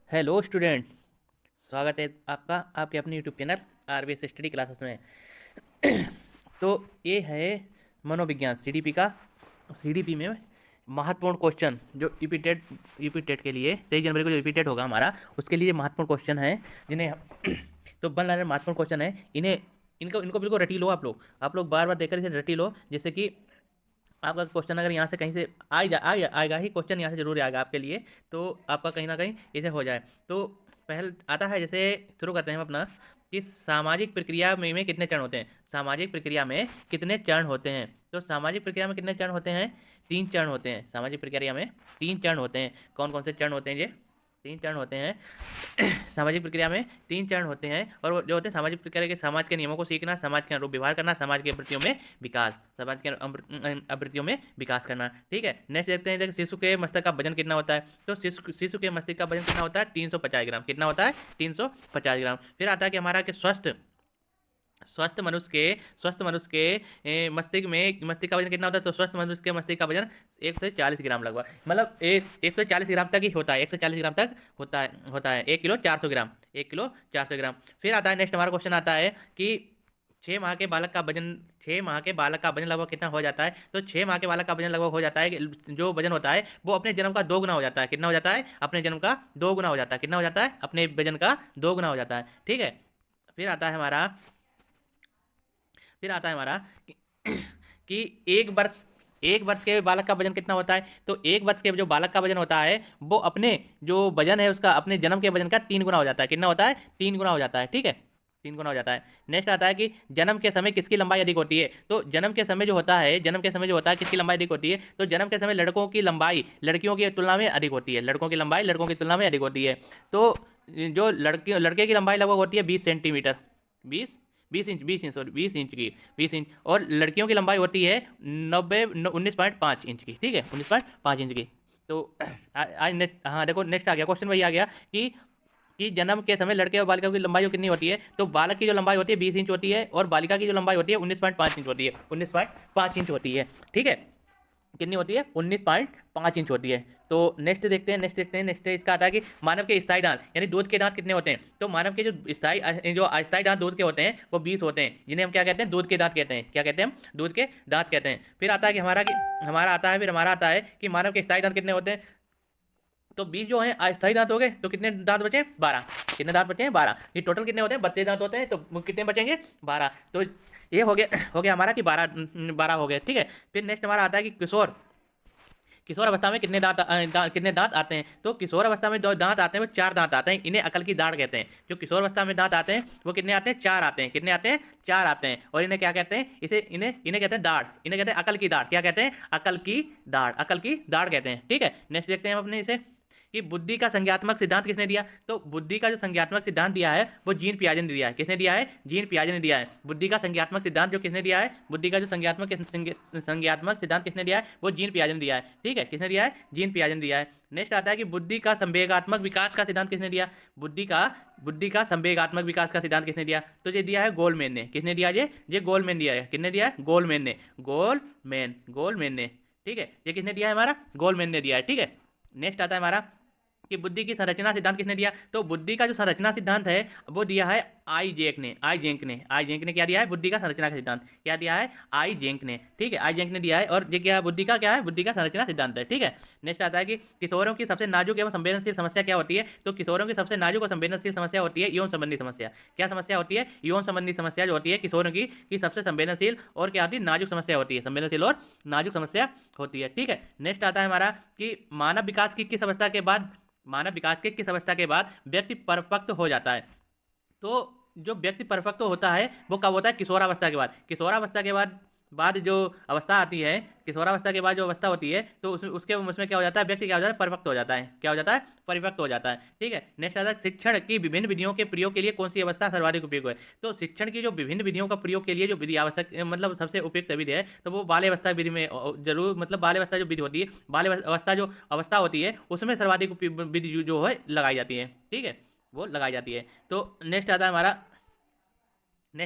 Hello student, स्वागत है आपका आपके अपने YouTube channel RBS study classes में। तो ये है मनोविज्ञान सीडीपी का। सीडीपी में महत्वपूर्ण क्वेश्चन जो यूपी टेट के लिए 23 जनवरी को जो यूपी टेट होगा हमारा, उसके लिए महत्वपूर्ण क्वेश्चन है जिन्हें तो बन रहे महत्वपूर्ण क्वेश्चन है। इन्हें इनको इनको बिल्कुल रटी लो। आप लोग बार बार देखकर इसे रटी लो, जैसे कि आपका क्वेश्चन अगर यहाँ से कहीं से आएगा ही क्वेश्चन, यहाँ से जरूर आएगा आपके लिए, तो आपका कहीं ना कहीं इसे हो जाए। तो पहले आता है, जैसे शुरू करते हैं हम अपना, कि सामाजिक प्रक्रिया में कितने चरण होते हैं। सामाजिक प्रक्रिया में कितने चरण होते हैं। तो सामाजिक प्रक्रिया में कितने चरण होते हैं? 3 चरण होते हैं। सामाजिक प्रक्रिया में 3 चरण होते हैं। कौन कौन से चरण होते हैं? ये 3 चरण होते हैं। सामाजिक प्रक्रिया में 3 चरण होते हैं, और वो जो होते हैं सामाजिक प्रक्रिया के, समाज के नियमों को सीखना, समाज के अनुरूप व्यवहार करना, समाज के प्रवृत्तियों में विकास, समाज के आवृत्तियों में विकास करना। ठीक है, नेक्स्ट देखते हैं, शिशु के मस्तक का वजन कितना होता है। तो शिशु के मस्तिष्क का वजन कितना होता है? 350 ग्राम। कितना होता है? 350 ग्राम। फिर आता है कि हमारा कि स्वस्थ स्वस्थ मनुष्य के मस्तिष्क का वजन कितना होता है। तो स्वस्थ मनुष्य के मस्तिष्क का वजन 140 ग्राम लगभग, मतलब 140 ग्राम तक ही होता है। 140 ग्राम तक होता है 1 किलो 400 ग्राम। 1 किलो 400 ग्राम। फिर आता है नेक्स्ट हमारा क्वेश्चन आता है कि 6 माह के बालक का वजन लगभग कितना हो जाता है। तो 6 माह के बालक का वजन लगभग हो जाता है कि जो वजन होता है वो अपने जन्म का 2 गुना हो जाता है। कितना हो जाता है? अपने जन्म का 2 गुना हो जाता है। कितना हो जाता है? अपने वजन का 2 गुना हो जाता है। ठीक है। फिर आता है हमारा फिर आता है हमारा कि, कि एक वर्ष के बालक का वजन कितना होता है। तो 1 वर्ष के जो बालक का वजन होता है वो अपने जो वजन है उसका अपने जन्म के वजन का 3 गुना हो जाता है। कितना होता है? 3 गुना हो जाता है। ठीक है, 3 गुना हो जाता है। नेक्स्ट आता है कि जन्म के समय किसकी लंबाई अधिक होती है। तो जन्म के समय जो होता है किसकी लंबाई अधिक होती है। तो जन्म के समय लड़कों की लंबाई लड़कियों की तुलना में अधिक होती है। लड़कों की लंबाई लड़कों की तुलना में अधिक होती है। तो जो लड़के की लंबाई लगभग होती है 20 सेंटीमीटर। 20 इंच और लड़कियों की लंबाई होती है 19.5 इंच की। ठीक है, 19.5 इंच की। तो आज नेक्स्ट, हाँ देखो, नेक्स्ट आ गया क्वेश्चन, वही आ गया कि जन्म के समय लड़के और बालिका की लंबाई कितनी होती है। तो बालक की जो लंबाई होती है 20 इंच होती है, और बालिका की जो लंबाई होती है 19.5 इंच होती है। 19.5 इंच होती है। ठीक है, कितनी होती है? 19.5 इंच होती है। तो नेक्स्ट देखते हैं। नेक्स्ट इसका आता है कि मानव के स्थायी दांत यानी दूध के दांत कितने होते हैं। तो मानव के जो अस्थायी दांत दूध के होते हैं वो 20 होते हैं, जिन्हें हम क्या कहते हैं? दूध के दांत कहते हैं। क्या कहते हैं हम? दूध के दांत कहते हैं। फिर आता है कि हमारा आता है कि मानव के स्थायी दांत कितने होते हैं। तो 20 जो है अस्थायी दांत हो गए, तो कितने दांत बचे? 12। कितने दांत बचे हैं? 12। ये टोटल कितने होते हैं? 32 दांत होते हैं, तो कितने बचेंगे? 12। तो ये हो गया हमारा कि 12 हो गए। ठीक है। फिर नेक्स्ट हमारा आता है कि किशोर अवस्था में कितने दांत आते हैं। तो किशोर अवस्था में 2 दांत आते हैं, वो 4 दांत आते हैं। इन्हें अकल की दाढ़ कहते हैं। जो किशोर अवस्था में दांत आते हैं वो कितने आते हैं? 4 आते हैं। कितने आते हैं? 4 आते हैं। और इन्हें क्या कहते हैं? इन्हें कहते हैं दाढ़। इन्हें कहते हैं अकल की दाढ़। क्या कहते हैं? अकल की दाढ़ कहते हैं। ठीक है। नेक्स्ट देखते हैं हम अपने इसे कि बुद्धि का संज्ञात्मक सिद्धांत किसने दिया। तो बुद्धि का जो संज्ञात्मक सिद्धांत दिया है वो जीन पियाजे ने दिया है। किसने दिया है? जीन पियाजे ने दिया है। बुद्धि का संज्ञात्मक सिद्धांत जो किसने दिया है? बुद्धि का जो संज्ञात्मक सिद्धांत किसने दिया है? वो जीन पियाजे ने दिया है। ठीक है, किसने दिया है? जीन पियाजे ने दिया है। नेक्स्ट आता है कि बुद्धि का संवेगात्मक विकास का सिद्धांत किसने दिया। बुद्धि का संवेगात्मक विकास का सिद्धांत किसने दिया। तो ये दिया है गोलमैन ने। किसने दिया? ये गोलमैन दिया है। किसने दिया है? गोलमैन ने। ठीक है, ये किसने दिया है? हमारा गोलमैन ने दिया है। ठीक है। नेक्स्ट आता है हमारा कि बुद्धि की संरचना सिद्धांत किसने दिया। तो बुद्धि का जो संरचना सिद्धांत है वो दिया है आईजेंक ने क्या दिया है? बुद्धि का संरचना का सिद्धांत क्या दिया है? आईजेंक ने। ठीक है, आईजेंक ने दिया है। और ये क्या बुद्धि का क्या है? बुद्धि का संरचना सिद्धांत है। ठीक है। नेक्स्ट आता है कि किशोरों की सबसे नाजुक एवं संवेदनशील समस्या क्या होती है। तो किशोरों की सबसे नाजुक और संवेदनशील समस्या होती है यौन संबंधी समस्या। क्या समस्या होती है? यौन संबंधी समस्या जो होती है किशोरों की सबसे संवेदनशील और क्या होती है? नाजुक समस्या होती है। संवेदनशील और नाजुक समस्या होती है। ठीक है। नेक्स्ट आता है हमारा कि मानव विकास के किस अवस्था के बाद व्यक्ति परिपक्व हो जाता है। तो जो व्यक्ति परिपक्व होता है वो कब होता है? किशोरावस्था के बाद। किशोरावस्था के बाद जो अवस्था आती है, किशोरावस्था के बाद जो अवस्था होती है, तो उसमें क्या हो जाता है? व्यक्ति क्या हो जाता है? परिपक्व हो जाता है। क्या हो जाता है? परिपक्व हो जाता है। ठीक है। नेक्स्ट आता है शिक्षण की विभिन्न विधियों के प्रयोग के लिए कौन सी अवस्था सर्वाधिक उपयोग है। तो शिक्षण की जो विभिन्न विधियों का प्रयोग के लिए जो विधि आवश्यक मतलब सबसे उपयुक्त विधि है, तो वो बाल्य अवस्था विधि में जरूर, मतलब बाल्य अवस्था जो विधि होती है, बाल्य अवस्था जो अवस्था होती है उसमें सर्वाधिक विधि जो है लगाई जाती है। ठीक है, वो लगाई जाती है। तो नेक्स्ट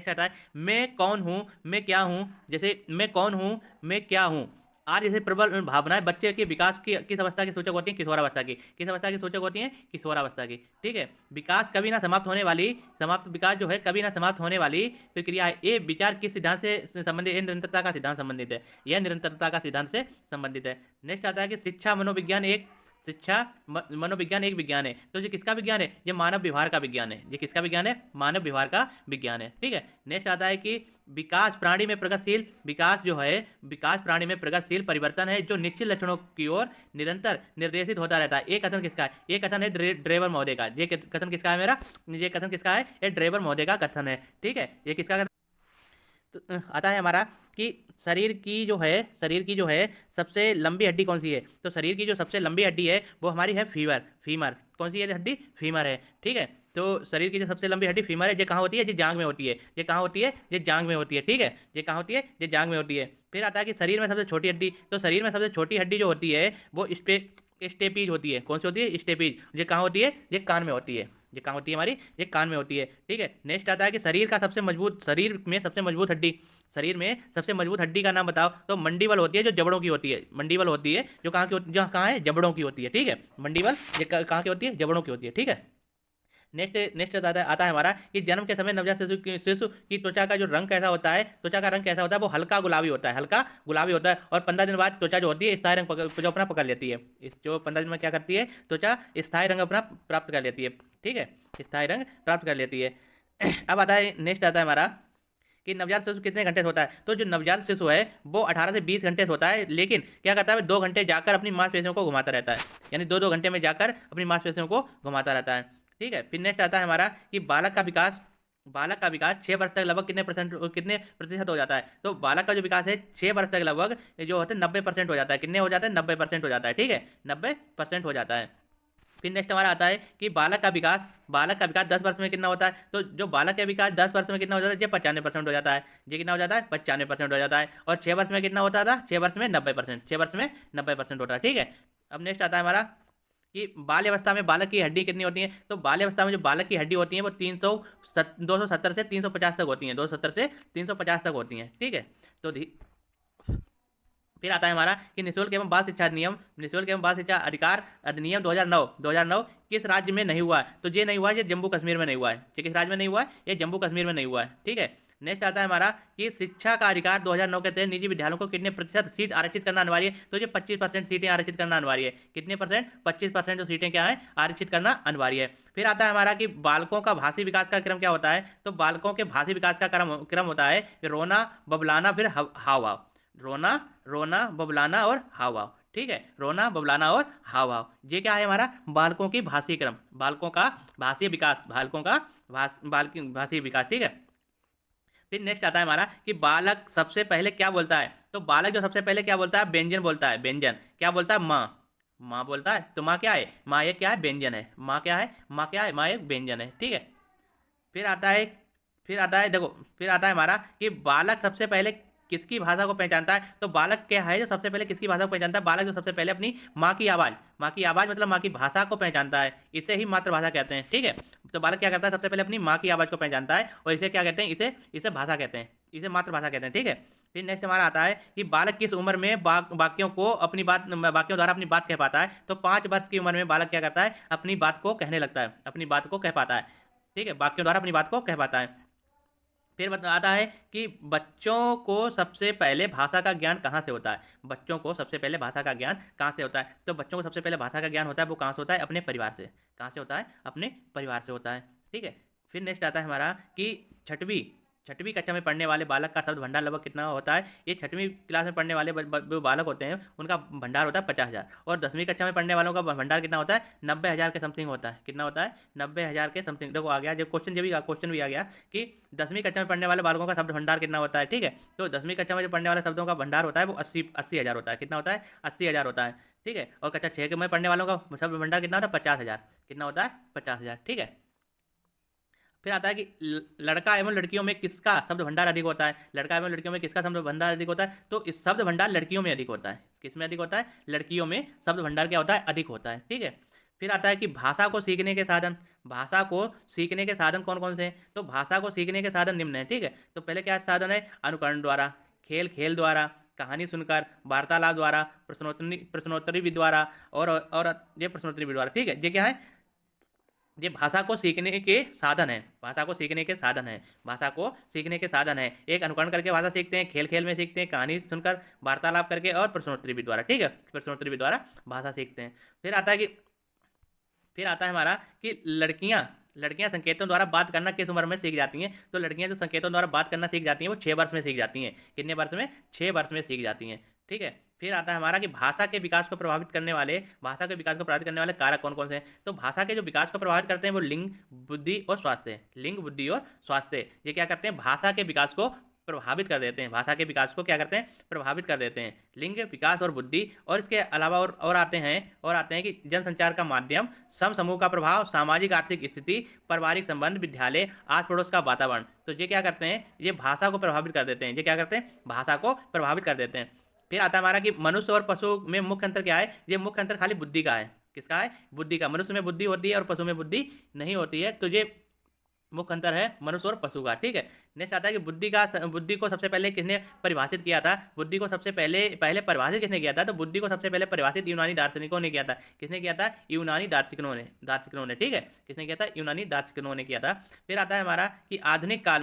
आता है मैं कौन हूँ मैं क्या हूँ। जैसे मैं कौन हूँ मैं क्या हूँ, आर जैसे प्रबल भावनाएं बच्चे के विकास की किस अवस्था की सूचक होती हैं? किशोरावस्था की। किस अवस्था की सूचक होती हैं? किशोरावस्था की। ठीक है। विकास कभी ना समाप्त होने वाली, समाप्त विकास जो है कभी ना समाप्त होने वाली प्रक्रिया है। ये विचार किस सिद्धांत से संबंधित? ये निरंतरता का सिद्धांत संबंधित है। यह निरंतरता का सिद्धांत से संबंधित है। नेक्स्ट आता है कि शिक्षा मनोविज्ञान एक विज्ञान है। तो ये किसका विज्ञान है? ये मानव व्यवहार का विज्ञान है। ये किसका विज्ञान है? मानव व्यवहार का विज्ञान है। ठीक है। नेक्स्ट आता है कि विकास प्राणी में प्रगतिशील, विकास जो है विकास प्राणी में प्रगतिशील परिवर्तन है जो निश्चित लक्षणों की ओर निरंतर निर्देशित होता रहता है। ये कथन किसका है? ये कथन है ड्रेबर महोदय का। ये कथन किसका है मेरा? ये कथन किसका है? ये ड्रेबर महोदय का कथन है। ठीक है। ये किसका? तो आता है हमारा कि शरीर की जो है सबसे लंबी हड्डी कौन सी है? तो शरीर की जो सबसे लंबी हड्डी है वो हमारी है फीमर। कौन सी है हड्डी? फीमर है। ठीक है। तो शरीर की जो सबसे लंबी हड्डी फीमर है। ये कहाँ होती है? ये जांग में होती है। ये कहाँ होती है? ये जांग में होती है। ठीक है। ये कहाँ होती है? ये जांग में होती है। फिर आता है कि शरीर में सबसे छोटी हड्डी। तो शरीर में सबसे छोटी हड्डी जो होती है वो स्टेपीज होती है। कौन सी होती है? स्टेपीज। ये कहाँ होती है? ये कान में होती है। ये कहाँ होती है हमारी? ये कान में होती है। ठीक है। नेक्स्ट आता है कि शरीर में सबसे मजबूत हड्डी, शरीर में सबसे मजबूत हड्डी का नाम बताओ। तो मंडीबल होती है जो जबड़ों की होती है। मंडीबल होती है जो कहाँ की होती है? जो कहाँ है? जबड़ों की होती है। ठीक है। मंडीबल ये कहाँ की होती है? जबड़ों की होती है। ठीक है। नेक्स्ट नेक्स्ट आता है हमारा कि जन्म के समय नवजात शिशु की त्वचा का जो रंग कैसा होता है? त्वचा का रंग कैसा होता है? वो हल्का गुलाबी होता है। हल्का गुलाबी होता है। और 15 दिन बाद त्वचा जो होती है स्थायी रंग जो अपना पकड़ लेती है। इस जो 15 दिन में क्या करती है? त्वचा स्थायी रंग अपना प्राप्त कर लेती है। ठीक है। स्थायी रंग प्राप्त कर लेती है। अब आता है नेक्स्ट आता है हमारा कि नवजात शिशु कितने घंटे सोता है? तो जो नवजात शिशु है वो 18 से 20 घंटे सोता है, लेकिन क्या करता है? 2 घंटे जाकर अपनी मांसपेशियों को घुमाता रहता है। यानी 2-2 घंटे में जाकर अपनी मांसपेशियों को घुमाता रहता है। ठीक है। फिर नेक्स्ट आता है हमारा कि बालक का विकास 6 वर्ष तक लगभग कितने प्रतिशत हो जाता है? तो बालक का जो विकास है 6 वर्ष तक लगभग जो होता है 90% हो जाता है। कितने हो जाता है? 90% हो जाता है। ठीक है। 90% हो जाता है। फिर नेक्स्ट हमारा आता है कि बालक का विकास 10 वर्ष में कितना होता है? तो जो बालक का विकास 10 वर्ष में कितना हो जाता है? ये 95% हो जाता है। ये कितना हो जाता है? 95% हो जाता है। और 6 वर्ष में कितना होता था? 6 वर्ष में 90%। 6 वर्ष में 90% होता है। ठीक है। अब नेक्स्ट आता है हमारा कि बाल्य अवस्था में बालक की हड्डी कितनी होती है? तो बाल्य अवस्था में जो बालक की हड्डी होती है वो 270 से 350 तक होती है। 270 से 350 तक होती हैं। ठीक है। तो फिर आता है हमारा कि निःशुल्क एवं बाल शिक्षा अधिकार अधिनियम 2009 किस राज्य में नहीं हुआ है? तो ये नहीं हुआ है, ये जम्मू कश्मीर में नहीं हुआ है। ये किस राज्य में नहीं हुआ है? ये जम्मू कश्मीर में नहीं हुआ है। ठीक है। नेक्स्ट आता है हमारा कि शिक्षा का अधिकार 2009 के तहत निजी विद्यालयों को कितने प्रतिशत सीट आरक्षित करना अनिवार्य है? तो ये 25% सीटें आरक्षित करना अनिवार्य है। कितने परसेंट? 25% जो सीटें क्या है? आरक्षित करना अनिवार्य है। फिर आता है हमारा कि बालकों का भाषी विकास का क्रम क्या होता है? तो बालकों के भाषी विकास का क्रम होता है रोना, बबलाना, फिर हाव भाव। रोना बबलाना और हाव भाव। ठीक है। रोना, बबलाना और हाव भाव। ये क्या है हमारा? बालकों की भाषी क्रम, बालकों का भाषी विकास, भाषी विकास। ठीक है। फिर नेक्स्ट आता है हमारा कि बालक सबसे पहले क्या बोलता है? तो बालक जो सबसे पहले क्या बोलता है? व्यंजन बोलता है। व्यंजन क्या बोलता है? माँ। माँ बोलता है। तो माँ क्या है? माँ एक क्या है? व्यंजन है। माँ क्या है? माँ क्या है? माँ एक व्यंजन है। ठीक है। फिर आता है देखो, फिर आता है हमारा कि बालक सबसे पहले किसकी भाषा को पहचानता है? तो बालक क्या है जो सबसे पहले किसकी भाषा को पहचानता है? बालक जो सबसे पहले अपनी माँ की आवाज़ मतलब माँ की भाषा को पहचानता है। इसे ही मातृभाषा कहते हैं। ठीक है। तो बालक क्या करता है? सबसे पहले अपनी माँ की आवाज़ को पहचानता है और इसे क्या कहते हैं? इसे भाषा कहते हैं, इसे मातृभाषा कहते हैं। ठीक है। फिर नेक्स्ट हमारा आता है कि बालक किस उम्र में वाक्यों द्वारा अपनी बात कह पाता है? तो 5 वर्ष की उम्र में बालक क्या करता है? अपनी बात को कहने लगता है, अपनी बात को कह पाता है। ठीक है। वाक्यों द्वारा अपनी बात को कह पाता है। फिर बताता है कि बच्चों को सबसे पहले भाषा का ज्ञान कहाँ से होता है? बच्चों को सबसे पहले भाषा का ज्ञान कहाँ से होता है? तो बच्चों को सबसे पहले भाषा का ज्ञान होता है वो कहाँ से होता है? अपने परिवार से। कहाँ से होता है? अपने परिवार से होता है। ठीक है। फिर नेक्स्ट आता है हमारा कि छठवीं कक्षा में पढ़ने वाले बालक का शब्द भंडार लगभग कितना होता है? ये 6वीं क्लास में पढ़ने वाले जो बालक होते हैं उनका भंडार होता है 50,000। और 10वीं कक्षा में पढ़ने वालों का भंडार कितना होता है? 90,000 के समथिंग होता है। कितना होता है? 90,000 के समथिंग। देखो आ गया जब क्वेश्चन भी आ गया कि 10वीं कक्षा में पढ़ने वाले बालकों का शब्द भंडार कितना होता है। ठीक है। तो 10वीं कक्षा में जो पढ़ने वाले शब्दों का भंडार होता है वो 80,000 होता है। कितना होता है? 80,000 होता है। ठीक है। और कक्षा 6 में पढ़ने वालों का शब्द भंडार कितना होता है? 50,000। कितना होता है? 50,000। ठीक है। फिर आता है कि लड़का एवं लड़कियों में किसका शब्द भंडार अधिक होता है? लड़का एवं लड़कियों में किसका शब्द भंडार अधिक होता है? तो इस शब्द भंडार लड़कियों में अधिक होता है। किस में अधिक होता है? लड़कियों में शब्द भंडार क्या होता है? अधिक होता है। ठीक है। फिर आता है कि भाषा को सीखने के साधन कौन कौन से हैं? तो भाषा को सीखने के साधन निम्न है। ठीक है। तो पहले क्या साधन है? अनुकरण द्वारा, खेल द्वारा, कहानी सुनकर, वार्तालाप द्वारा, प्रश्नोत्तरी विधि द्वारा और ये प्रश्नोत्तरी विधि द्वारा। ठीक है, ये क्या है, ये भाषा को सीखने के साधन है, भाषा को सीखने के साधन है, भाषा को सीखने के साधन है। एक अनुकरण करके भाषा सीखते हैं, खेल खेल में सीखते हैं, कहानी सुनकर, वार्तालाप करके और प्रश्नोत्तरी विधि द्वारा। ठीक है, प्रश्नोत्तरी विधि द्वारा भाषा सीखते हैं। फिर आता है हमारा कि लड़कियां संकेतों द्वारा बात करना किस उम्र में सीख जाती हैं। तो लड़कियां जो संकेतों द्वारा बात करना सीख जाती हैं वो 6 वर्ष में सीख जाती हैं। कितने वर्ष में? 6 वर्ष में सीख जाती हैं। ठीक है, फिर आता है हमारा कि भाषा के विकास को प्रभावित करने वाले कारक कौन कौन से हैं। तो भाषा के जो विकास को प्रभावित करते हैं वो लिंग, बुद्धि और स्वास्थ्य। लिंग, बुद्धि और स्वास्थ्य ये क्या करते हैं, भाषा के विकास को प्रभावित कर देते हैं। भाषा के विकास को क्या करते हैं, प्रभावित कर देते हैं। लिंग, विकास और बुद्धि। और इसके अलावा और आते हैं कि जनसंचार का माध्यम, सम समूह का प्रभाव, सामाजिक आर्थिक स्थिति, पारिवारिक संबंध, विद्यालय, आस पड़ोस का वातावरण। तो ये क्या करते हैं, ये भाषा को प्रभावित कर देते हैं। ये क्या करते हैं, भाषा को प्रभावित कर देते हैं। फिर आता है हमारा कि मनुष्य और पशु में मुख्य अंतर क्या है। ये मुख्य अंतर खाली बुद्धि का है। किसका है, बुद्धि का। मनुष्य में बुद्धि होती है और पशु में बुद्धि नहीं होती है। तो ये मुख्य अंतर है मनुष्य और पशु का। ठीक है, नेक्स्ट आता है कि बुद्धि को सबसे पहले किसने परिभाषित किया था। बुद्धि को सबसे पहले परिभाषित किसने किया था। तो बुद्धि को सबसे पहले परिभाषित यूनानी दार्शनिकों ने किया था। किसने किया था, यूनानी दार्शनिकों ने। ठीक है, किसने किया था, यूनानी दार्शनिकों ने किया था। फिर आता है हमारा कि आधुनिक काल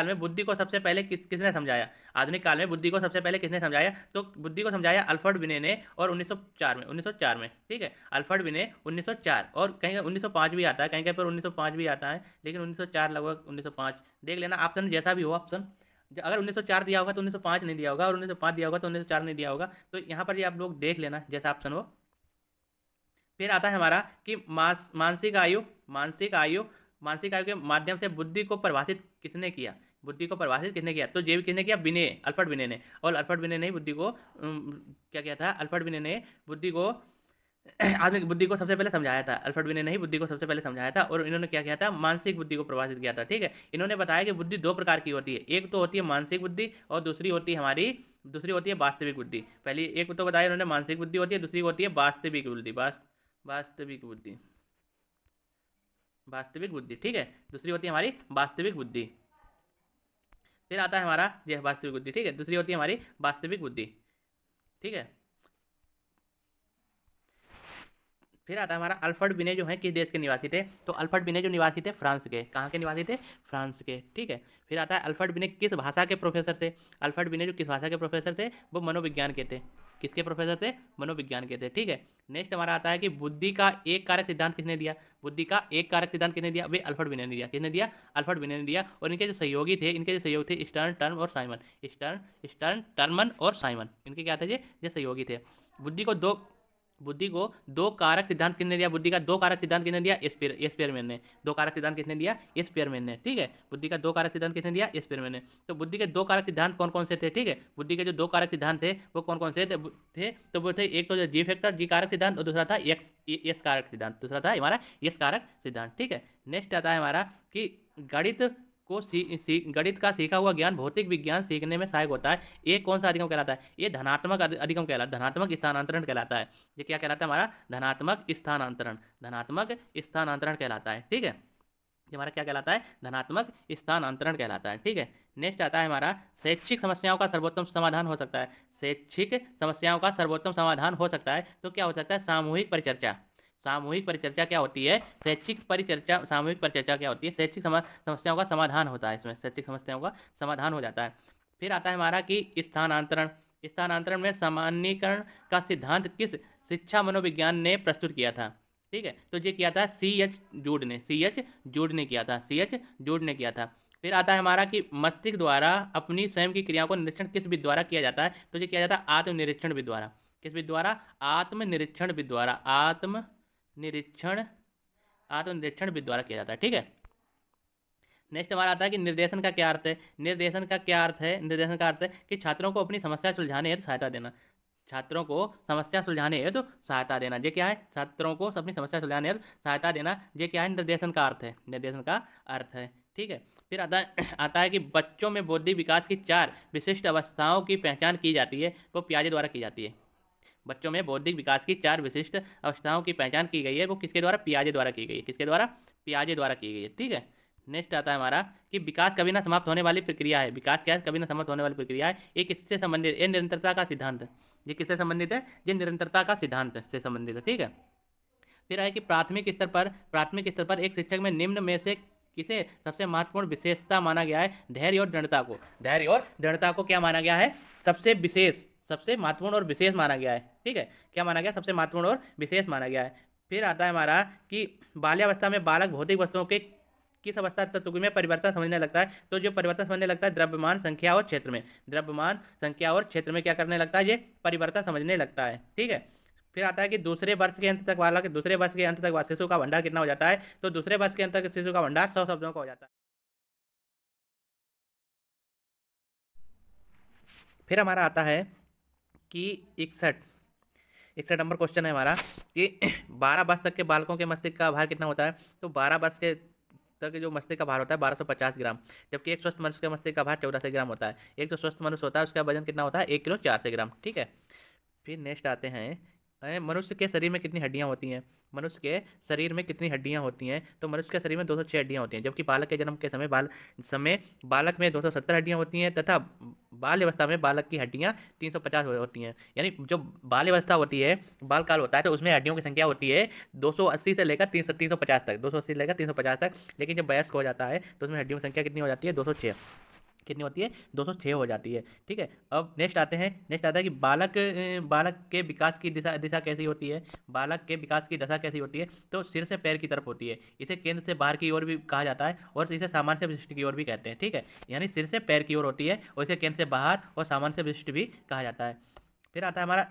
में बुद्धि को सबसे पहले किसने समझाया। आधुनिक काल में बुद्धि को सबसे पहले किसने समझाया। तो बुद्धि को समझाया अल्फ्रेड बिने ने, और 1904 में। ठीक है, अल्फ्रेड बिने 1904, और कहीं 1905 भी आता है, कहीं पर 1905 भी आता है, लेकिन 1904 लगभग 1905 देख लेना। ऑप्शन जैसा भी हो ऑप्शन, अगर 1904 दिया होगा तो 1905 नहीं दिया होगा, और 1905 दिया होगा तो 1904 नहीं दिया होगा। तो यहाँ पर ये आप लोग देख लेना जैसा ऑप्शन हो। फिर आता है हमारा कि मानसिक आयु के माध्यम से बुद्धि को परिभाषित किसने किया। तो ये भी किसने किया, अल्फ्रेड बिने ने। और अल्फ्रेड बिने ने बुद्धि को क्या किया था, अल्फ्रेड बिने ने बुद्धि को आधुनिक बुद्धि को सबसे पहले समझाया था। अल्फ्रेड बिने ने ही बुद्धि को सबसे पहले समझाया था, और इन्होंने क्या किया था, मानसिक बुद्धि को प्रभावित किया था। ठीक है, इन्होंने बताया कि बुद्धि 2 प्रकार की होती है। एक तो होती है मानसिक बुद्धि, और दूसरी होती है वास्तविक बुद्धि। पहली एक तो बताया इन्होंने, मानसिक बुद्धि होती है, दूसरी होती है वास्तविक बुद्धि। वास्तविक बुद्धि। ठीक है, दूसरी होती है हमारी वास्तविक बुद्धि। फिर आता है हमारा यह वास्तविक बुद्धि। ठीक है, दूसरी होती है हमारी वास्तविक बुद्धि। ठीक है, फिर आता है हमारा अल्फ्रेड बिने जो है किस देश के निवासी थे। तो अल्फ्रेड बिने जो निवासी थे फ्रांस के। कहाँ के निवासी थे, फ्रांस के। ठीक है, फिर आता है अल्फ्रेड बिने किस भाषा के प्रोफेसर थे। अल्फ्रेड बिने जो किस भाषा के प्रोफेसर थे, वो मनोविज्ञान के थे। किसके प्रोफेसर थे, मनोविज्ञान के थे। ठीक है, नेक्स्ट हमारा आता है कि बुद्धि का एक कारक सिद्धांत किसने दिया। वे अल्फ्रेड बिने ने दिया। किसने दिया, अल्फ्रेड बिने ने दिया। और इनके जो सहयोगी थे स्टर्न, टर्मन और साइमन। इनके क्या थे, ये सहयोगी थे। बुद्धि को दो कारक सिद्धांत किसने दिया। बुद्धि का 2 कारक सिद्धांत किसने दिया, स्पीयरमैन ने। 2 कारक सिद्धांत किसने दिया, स्पीयरमैन ने। ठीक है, बुद्धि का 2 कारक सिद्धांत किसने दिया, स्पीयरमैन ने। तो बुद्धि के 2 कारक सिद्धांत कौन कौन से थे। ठीक है, बुद्धि के जो 2 कारक सिद्धांत थे वो कौन कौन से थे। तो वो थे, एक तो जी फैक्टर, जी कारक सिद्धांत, और दूसरा था एस कारक सिद्धांत। दूसरा था हमारा एस कारक सिद्धांत। ठीक है, नेक्स्ट आता है हमारा कि गणित का सीखा हुआ ज्ञान भौतिक विज्ञान सीखने में सहायक होता है। ये कौन सा अधिगम कहलाता है, ये धनात्मक अधिगम कहलाता है, धनात्मक स्थानांतरण कहलाता है। ये क्या कहलाता है हमारा, धनात्मक स्थानांतरण कहलाता है। ठीक है, ये हमारा क्या कहलाता है, धनात्मक स्थानांतरण कहलाता है। ठीक है, नेक्स्ट आता है हमारा शैक्षिक समस्याओं का सर्वोत्तम समाधान हो सकता है। शैक्षिक समस्याओं का सर्वोत्तम समाधान हो सकता है तो क्या हो सकता है, सामूहिक परिचर्चा क्या होती है, सामूहिक परिचर्चा क्या होती है, शैक्षिक समस्याओं का समाधान होता है। इसमें शैक्षिक समस्याओं का समाधान हो जाता है। फिर आता है हमारा कि स्थानांतरण में सामान्यीकरण का सिद्धांत किस शिक्षा मनोविज्ञान ने प्रस्तुत किया था। ठीक है, तो ये किया था C.H. जूड ने किया था। फिर आता है हमारा कि मस्तिष्क द्वारा अपनी स्वयं की क्रियाओं को निरीक्षण किस विधि द्वारा किया जाता है। तो ये किया जाता है आत्मनिरीक्षण विधि द्वारा। किस विधि द्वारा, आत्मनिरीक्षण विधि द्वारा किया जाता है। ठीक है, नेक्स्ट हमारा आता है कि निर्देशन का क्या अर्थ है। निर्देशन का अर्थ है कि छात्रों को अपनी समस्या सुलझाने हेतु सहायता देना। ये क्या है, छात्रों को अपनी समस्या सुलझाने हेतु सहायता देना। ये क्या है, निर्देशन का अर्थ है। ठीक है, फिर आता है कि बच्चों में बौद्धिक विकास की 4 विशिष्ट अवस्थाओं की पहचान की जाती है, वो पियाजे द्वारा की जाती है। बच्चों में बौद्धिक विकास की 4 विशिष्ट अवस्थाओं की पहचान की गई है, वो किसके द्वारा, पियाजे द्वारा की गई है। ठीक है, नेक्स्ट आता है हमारा कि विकास कभी ना समाप्त होने वाली प्रक्रिया है। विकास क्या है? कभी ना समाप्त होने वाली प्रक्रिया है। ये किससे संबंधित? ये निरंतरता का सिद्धांत है। ये किससे संबंधित है? ये निरंतरता का सिद्धांत से संबंधित है। ठीक है। फिर है कि प्राथमिक स्तर पर एक शिक्षक में निम्न में से किसे सबसे महत्वपूर्ण विशेषता माना गया है? धैर्य और दृढ़ता को। धैर्य और दृढ़ता को क्या माना गया है? सबसे महत्वपूर्ण और विशेष माना गया है। ठीक है। क्या माना गया? सबसे महत्वपूर्ण और विशेष माना गया है। फिर आता है हमारा कि बाल्यावस्था में बालक भौतिक वस्तुओं के किस अवस्था तत्व में परिवर्तन समझने लगता है? तो जो परिवर्तन समझने लगता है द्रव्यमान, संख्या और क्षेत्र में। द्रव्यमान, संख्या और क्षेत्र में क्या करने लगता है? ये परिवर्तन समझने लगता है। ठीक है। फिर आता है कि दूसरे वर्ष के अंत तक शिशु का भंडार कितना हो जाता है? तो दूसरे वर्ष के अंत तक शिशु का भंडार 100 शब्दों का हो जाता है। फिर हमारा आता है कि 61 नंबर क्वेश्चन है हमारा कि 12 वर्ष तक के बालकों के मस्तिष्क का भार कितना होता है? तो 12 वर्ष के तक जो मस्तिष्क का भार होता है 1250 ग्राम, जबकि एक स्वस्थ मनुष्य का मस्तिष्क का भार 1400 ग्राम होता है। एक जो स्वस्थ मनुष्य होता है उसका वजन कितना होता है? 1 किलो 400 ग्राम। ठीक है। फिर नेक्स्ट आते हैं मनुष्य के शरीर में कितनी हड्डियां होती हैं? मनुष्य के शरीर में कितनी हड्डियां होती हैं? तो मनुष्य के शरीर में 206 हड्डियां होती हैं, जबकि बालक के जन्म के समय बालक में 270 हड्डियां होती हैं तथा बाल अवस्था में बालक की हड्डियां 350 होती हैं। यानी जो बाल अवस्था होती है, बाल काल होता है, तो उसमें हड्डियों की संख्या होती है 280 से लेकर 350 तक, 280 से लेकर 350 तक। लेकिन जब वयस्क हो जाता है तो उसमें हड्डियों की संख्या कितनी हो जाती है? 206। कितनी होती है? 206 हो जाती है। ठीक है। अब नेक्स्ट आता है कि बालक के विकास की दिशा कैसी होती है? बालक के विकास की दशा कैसी होती है? तो सिर से पैर की तरफ होती है। इसे केंद्र से बाहर की ओर भी कहा जाता है और इसे सामान्य से विशिष्ट की ओर भी कहते हैं। ठीक है। यानी सिर से पैर की ओर होती है और इसे केंद्र से बाहर और सामान्य से विशिष्ट भी कहा जाता है। फिर आता है हमारा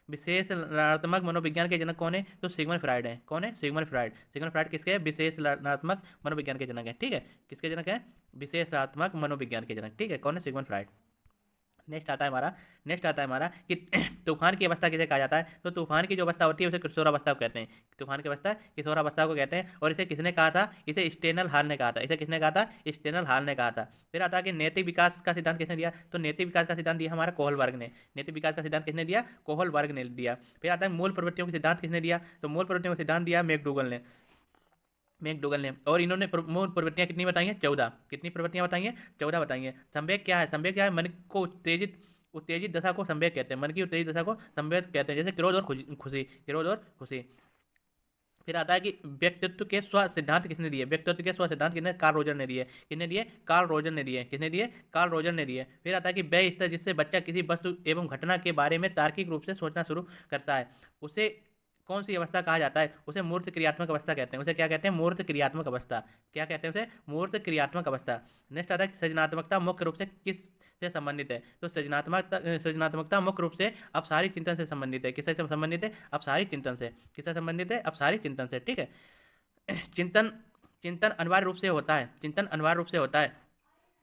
विशेषणात्मक मनोविज्ञान के जनक कौन है? तो सिगमंड फ्राइड है। कौन है? Sigmund Freud. सिगमंड फ्राइड किसके? विशेषणात्मक मनोविज्ञान के जनक है। ठीक है। किसके जनक है? विशेषणात्मक मनोविज्ञान के जनक। ठीक है। कौन है? Sigmund Freud. नेक्स्ट आता है हमारा कि तूफान की अवस्था किसे कहा जाता है? तो तूफान की जो अवस्था होती है उसे किशोरावस्था को कहते हैं। तूफान की अवस्था किशोरावस्था को कहते हैं। और इसे किसने कहा था? इसे स्टेनल हाल ने कहा था। इसे किसने कहा था? स्टेनल हाल ने कहा था। फिर आता है कि नैतिक विकास का सिद्धांत किसने दिया? तो नैतिक विकास का सिद्धांत दिया हमारा कोहलबर्ग ने। नैतिक विकास का सिद्धांत किसने दिया? कोहलबर्ग ने दिया। फिर आता है मूल प्रवृत्तियों के सिद्धांत किसने दिया? तो मूल प्रवृत्तियों का सिद्धांत दिया मैकडूगल ने। और इन्होंने मूल प्रवृत्तियां कितनी बताई हैं? 14। कितनी प्रवृत्तियां बताई हैं? 14 बताई हैं। संवेग क्या है? संवेग क्या है? मन को उत्तेजित दशा को संवेग कहते हैं। मन की उत्तेजित दशा को संवेग कहते हैं, जैसे क्रोध और खुशी। फिर आता है कि व्यक्तित्व के स्व सिद्धांत किसने दिए? व्यक्तित्व के स्व सिद्धांत किसने? कार्ल रोजर ने दिए। किसने दिए? कार्ल रोजर ने दिए। किसने दिए? कार्ल रोजर ने दिए। फिर आता है कि वह स्तर जिससे बच्चा किसी वस्तु एवं घटना के बारे में तार्किक रूप से सोचना शुरू करता है, उसे कौन सी अवस्था कहा जाता है? उसे मूर्त क्रियात्मक अवस्था कहते हैं। उसे क्या कहते हैं? मूर्त क्रियात्मक अवस्था। क्या कहते हैं उसे? मूर्त क्रियात्मक अवस्था। नेक्स्ट आता है कि सृजनात्मकता मुख्य रूप से किस से संबंधित है? तो सृजनात्मकता मुख्य रूप से अपसारी चिंतन से संबंधित है। किससे संबंधित है? अपसारी चिंतन से। किससे संबंधित है? अपसारी चिंतन से। ठीक है। चिंतन चिंतन अनिवार्य रूप से होता है।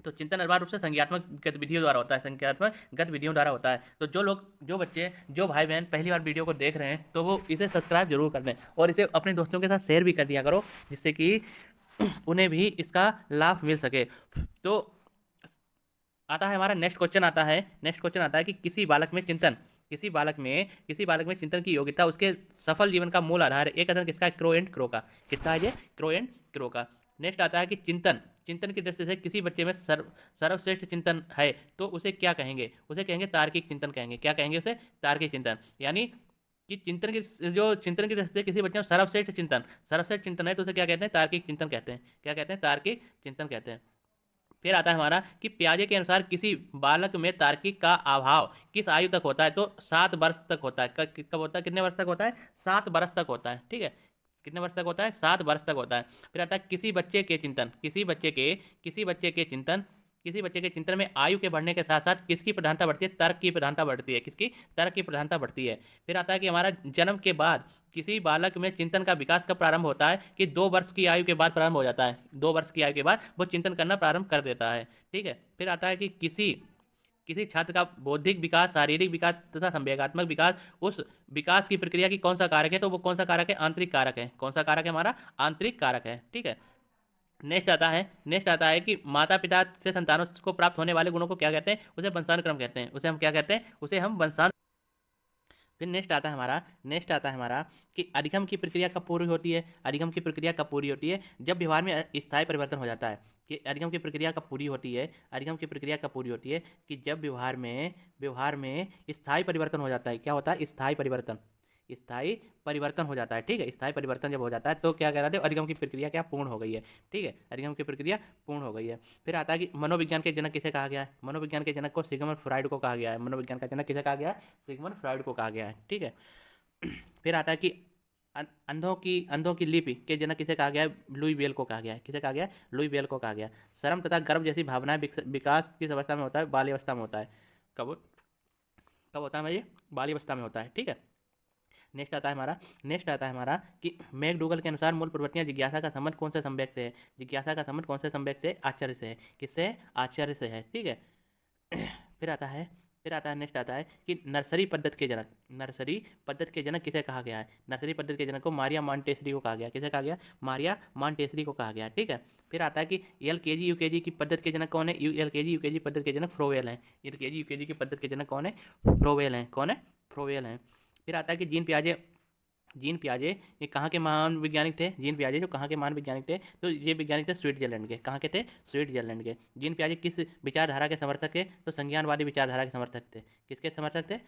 तो चिंतन अनिवार्य रूप से संज्ञात्मक गतिविधियों द्वारा होता है। संज्ञात्मक गतिविधियों द्वारा होता है। तो जो बच्चे, जो भाई बहन पहली बार वीडियो को देख रहे हैं तो वो इसे सब्सक्राइब जरूर कर दें और इसे अपने दोस्तों के साथ शेयर भी कर दिया करो, जिससे कि उन्हें भी इसका लाभ मिल सके। तो आता है हमारा नेक्स्ट क्वेश्चन आता है कि किसी बालक में चिंतन की योग्यता उसके सफल जीवन का मूल आधार है। एक कथन किसका? क्रो एंड क्रो का। किसका है ये? क्रो एंड क्रो का। नेक्स्ट आता है कि चिंतन की दृष्टि से किसी बच्चे में सर्वश्रेष्ठ चिंतन है तो उसे क्या कहेंगे? उसे कहेंगे तार्किक चिंतन कहेंगे। क्या कहेंगे उसे? तार्किक चिंतन। यानी कि चिंतन की दृष्टि से किसी बच्चे में सर्वश्रेष्ठ चिंतन है तो उसे क्या कहते हैं? तार्किक चिंतन कहते हैं। क्या कहते हैं? तार्किक चिंतन कहते हैं। फिर आता है हमारा कि पियाजे के अनुसार किसी बालक में तार्किक का अभाव किस आयु तक होता है? तो 7 वर्ष तक होता है। कब होता है? कितने वर्ष तक होता है? 7 वर्ष तक होता है। ठीक है। कितने वर्ष तक होता है? 7 वर्ष तक होता है। फिर आता है किसी बच्चे के चिंतन में आयु के बढ़ने के साथ साथ किसकी प्रधानता बढ़ती है? तर्क की प्रधानता बढ़ती है। किसकी? तर्क की प्रधानता बढ़ती है। फिर आता है कि हमारा जन्म के बाद किसी बालक में चिंतन का विकास कब प्रारंभ होता है? कि 2 वर्ष की आयु के बाद प्रारंभ हो जाता है। 2 वर्ष की आयु के बाद वो चिंतन करना प्रारंभ कर देता है। ठीक है। फिर आता है कि किसी छात्र का बौद्धिक विकास, शारीरिक विकास तथा संवेगात्मक विकास, उस विकास की प्रक्रिया की कौन सा कारक है? तो वो कौन सा कारक है? आंतरिक कारक है। कौन सा कारक है? हमारा आंतरिक कारक है। ठीक है। नेक्स्ट आता है कि माता पिता से संतानों को प्राप्त होने वाले गुणों को क्या कहते हैं? उसे वंशानुक्रम कहते हैं। उसे हम क्या कहते हैं? उसे हम फिर नेक्स्ट आता है हमारा कि अधिगम की प्रक्रिया कब पूरी होती है। अधिगम की प्रक्रिया कब पूरी होती है? जब व्यवहार में स्थायी परिवर्तन हो जाता है। कि अधिगम की प्रक्रिया कब पूरी होती है? अधिगम की प्रक्रिया कब पूरी होती है? कि जब व्यवहार में स्थायी परिवर्तन हो जाता है। क्या होता है? स्थायी परिवर्तन। स्थायी परिवर्तन हो जाता है, ठीक है। स्थायी परिवर्तन जब हो जाता है तो क्या कहलाते हैं? अधिगम की प्रक्रिया क्या पूर्ण हो गई है, ठीक है। अधिगम की प्रक्रिया पूर्ण हो गई है। फिर आता है कि मनोविज्ञान के जनक किसे कहा गया है? मनोविज्ञान के जनक को सिगमंड फ्राइड को कहा गया है। मनोविज्ञान का जनक किसे कहा गया है? सिगमंड फ्राइड को कहा गया है, ठीक है। फिर आता है कि अंधों की लिपि के जनक किसे कहा गया है? लुई बेल को कहा गया है। किसे कहा गया है? लुई बेल को कहा गया है। शर्म तथा गर्व जैसी भावनाएं विकास किस अवस्था में होता है? बाल्यावस्था में होता है। कब कब होता है भाई? बाल्यावस्था में होता है, ठीक है। नेक्स्ट आता है हमारा कि मैकडूगल के अनुसार मूल प्रवृत्तियां जिज्ञासा का संबंध कौन से संवेग से है? जिज्ञासा का संबंध कौन से संवेग से? आश्चर्य से है। किससे? आश्चर्य से है, ठीक है। फिर आता है नेक्स्ट आता है कि नर्सरी पद्धति के जनक किसे कहा गया है? नर्सरी पद्धति के जनक को मारिया मॉन्टेसरी को कहा गया। किसे कहा गया? मारिया मॉन्टेसरी को कहा गया, ठीक है। फिर आता है कि एलकेजी यूकेजी की पद्धति के जनक कौन है? एलकेजी यूकेजी पद्धति के जनक फ्रोवेल हैं। एलकेजी यूकेजी की पद्धति के जनक कौन है? फ्रोवेल हैं। कौन है? फ्रोवेल हैं। फिर आता है कि जीन पियाजे ये कहाँ के महान वैज्ञानिक थे? जीन पियाजे जो कहाँ के महान वैज्ञानिक थे? तो ये वैज्ञानिक थे स्विट्जरलैंड के। कहाँ के थे? स्विट्जरलैंड के। जीन पियाजे किस विचारधारा के समर्थक थे? तो संज्ञानवादी विचारधारा के समर्थक थे। किसके समर्थक थे?